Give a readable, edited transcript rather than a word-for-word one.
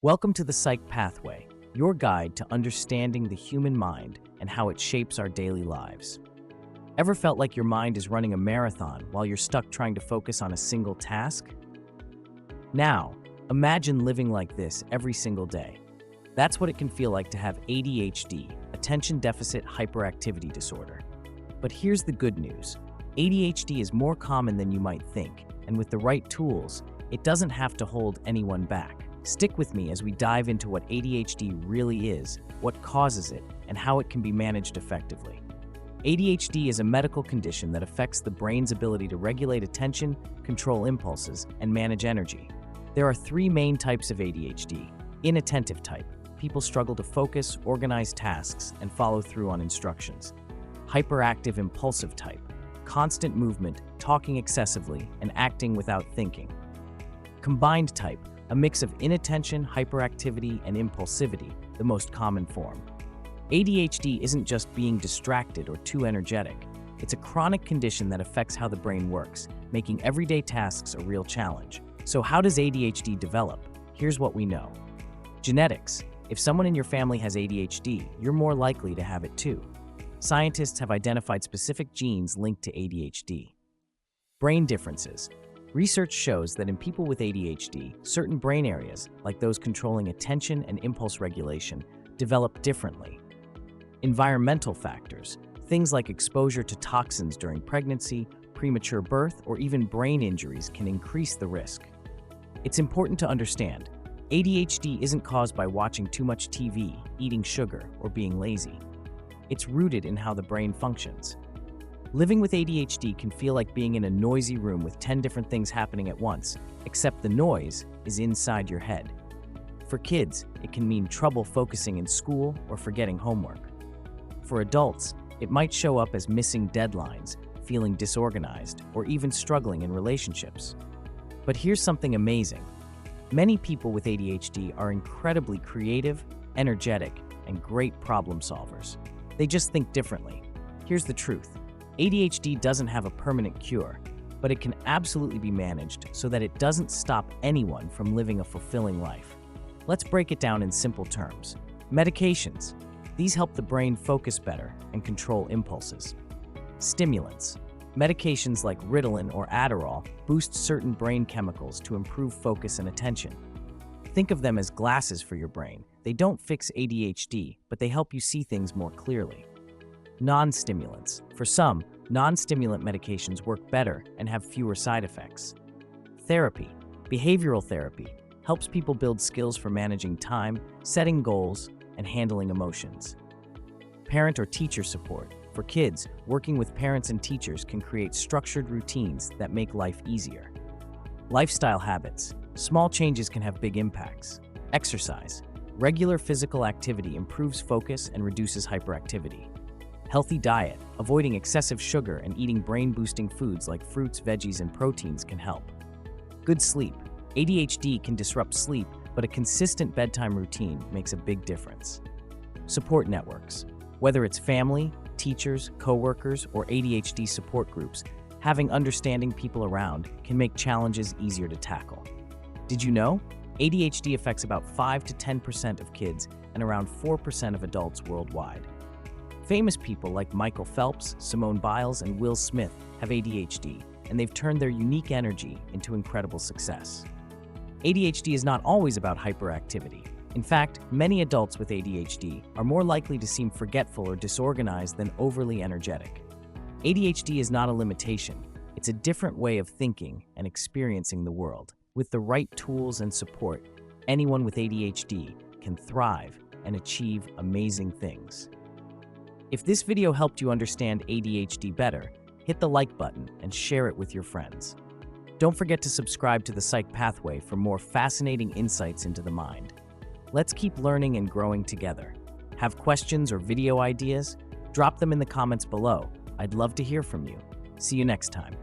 Welcome to the Psych Pathway, your guide to understanding the human mind and how it shapes our daily lives. Ever felt like your mind is running a marathon while you're stuck trying to focus on a single task? Now, imagine living like this every single day. That's what it can feel like to have ADHD, Attention Deficit Hyperactivity Disorder. But here's the good news. ADHD is more common than you might think, and with the right tools, it doesn't have to hold anyone back. Stick with me as we dive into what ADHD really is, what causes it, and how it can be managed effectively. ADHD is a medical condition that affects the brain's ability to regulate attention, control impulses, and manage energy. There are three main types of ADHD. Inattentive type. People struggle to focus, organize tasks, and follow through on instructions. Hyperactive-Impulsive type. Constant movement, talking excessively, and acting without thinking. Combined type. A mix of inattention, hyperactivity, and impulsivity, the most common form. ADHD isn't just being distracted or too energetic. It's a chronic condition that affects how the brain works, making everyday tasks a real challenge. So how does ADHD develop? Here's what we know. Genetics. If someone in your family has ADHD, you're more likely to have it too. Scientists have identified specific genes linked to ADHD. Brain differences. Research shows that in people with ADHD, certain brain areas, like those controlling attention and impulse regulation, develop differently. Environmental factors, things like exposure to toxins during pregnancy, premature birth, or even brain injuries can increase the risk. It's important to understand, ADHD isn't caused by watching too much TV, eating sugar, or being lazy. It's rooted in how the brain functions. Living with ADHD can feel like being in a noisy room with 10 different things happening at once, except the noise is inside your head. For kids, it can mean trouble focusing in school or forgetting homework. For adults, it might show up as missing deadlines, feeling disorganized, or even struggling in relationships. But here's something amazing. Many people with ADHD are incredibly creative, energetic, and great problem solvers. They just think differently. Here's the truth. ADHD doesn't have a permanent cure, but it can absolutely be managed so that it doesn't stop anyone from living a fulfilling life. Let's break it down in simple terms. Medications. These help the brain focus better and control impulses. Stimulants. Medications like Ritalin or Adderall boost certain brain chemicals to improve focus and attention. Think of them as glasses for your brain. They don't fix ADHD, but they help you see things more clearly. Non-stimulants. For some, non-stimulant medications work better and have fewer side effects. Therapy. Behavioral therapy helps people build skills for managing time, setting goals, and handling emotions. Parent or teacher support. For kids, working with parents and teachers can create structured routines that make life easier. Lifestyle habits. Small changes can have big impacts. Exercise. Regular physical activity improves focus and reduces hyperactivity. Healthy diet, avoiding excessive sugar and eating brain-boosting foods like fruits, veggies, and proteins can help. Good sleep. ADHD can disrupt sleep, but a consistent bedtime routine makes a big difference. Support networks. Whether it's family, teachers, coworkers, or ADHD support groups, having understanding people around can make challenges easier to tackle. Did you know? ADHD affects about 5 to 10% of kids and around 4% of adults worldwide. Famous people like Michael Phelps, Simone Biles, and Will Smith have ADHD, and they've turned their unique energy into incredible success. ADHD is not always about hyperactivity. In fact, many adults with ADHD are more likely to seem forgetful or disorganized than overly energetic. ADHD is not a limitation. It's a different way of thinking and experiencing the world. With the right tools and support, anyone with ADHD can thrive and achieve amazing things. If this video helped you understand ADHD better, hit the like button and share it with your friends. Don't forget to subscribe to the Psych Pathway for more fascinating insights into the mind. Let's keep learning and growing together. Have questions or video ideas? Drop them in the comments below. I'd love to hear from you. See you next time.